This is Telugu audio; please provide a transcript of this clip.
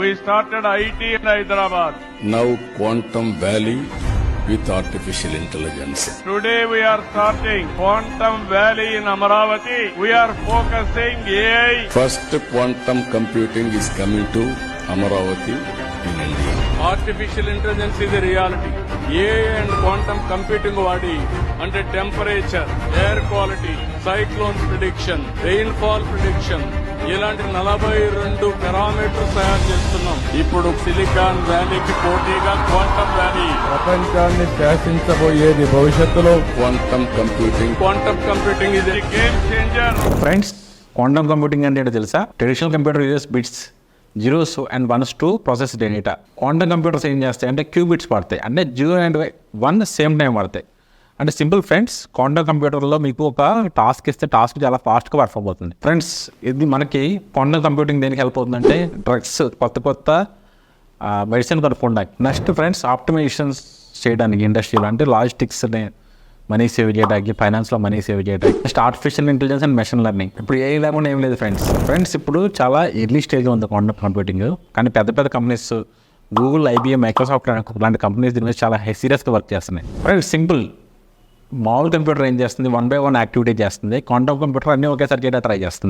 we started IT in Hyderabad. Now Quantum Valley with artificial intelligence. Today we are starting Quantum Valley in Amaravati. We are focusing AI. First quantum computing is coming to Amaravati in India. Artificial intelligence is a reality. AI and quantum computing వాడి అంటే temperature, air quality, cyclones prediction, rainfall prediction ఇలాంటి 42 పారామీటర్స్ తయారు చేస్తున్నాం. ఇప్పుడు సిలికాన్ వ్యాలీకి పోటీగా క్వాంటమ్ వ్యాలీ ప్రపంచాన్ని శాసించబోయేది భవిష్యత్తులో Quantum computing is a game changer. Friends, quantum computing అంటే ఏంటో తెలుసా? Traditional computer uses bits, zeros and once to process data. Quantum computers ఏం చేస్తాయి అంటే క్యూబిట్స్ పడతాయి, అంటే 0 and 1 సేమ్ టైం పడతాయి. అంటే సింపుల్ ఫ్రెండ్స్, క్వాంటమ్ కంప్యూటర్లో మీకు ఒక టాస్క్ ఇస్తే టాస్క్ చాలా ఫాస్ట్గా పర్ఫామ్ అవుతుంది. ఫ్రెండ్స్, ఇది మనకి క్వాంటమ్ కంప్యూటింగ్ దేనికి హెల్ప్ అవుతుందంటే డ్రగ్స్, కొత్త మెడిసిన్ కనుక్కోవడానికి. నెక్స్ట్ ఫ్రెండ్స్, ఆప్టిమైజేషన్స్ చేయడానికి ఇండస్ట్రీలో, అంటే లాజిస్టిక్స్ని మనీ సేవ్ చేయడానికి, ఫైనాన్స్లో మనీ సేవ్ చేయడానికి. Next artificial intelligence and machine learning. ఇప్పుడు ఏ లేకుండా ఏం లేదు ఫ్రెండ్స్. ఇప్పుడు చాలా ఎర్లీ స్టేజ్లో ఉంది క్వాంటమ్ కంప్యూటింగ్. కానీ పెద్ద కంపెనీస్, గూగుల్, IBM, మైక్రోసాఫ్ట్ లాంటి కంపెనీస్ దీని మీద చాలా సీరియస్గా వర్క్ చేస్తున్నాయి. ఫ్రెండ్స్, సింపుల్ మామూలు కంప్యూటర్ ఏం చేస్తుంది, 1 by 1 యాక్టివిటీ చేస్తుంది. క్వాంటమ్ కంప్యూటర్ అన్నీ ఒకేసారి చేయడానికి ట్రై చేస్తుంది.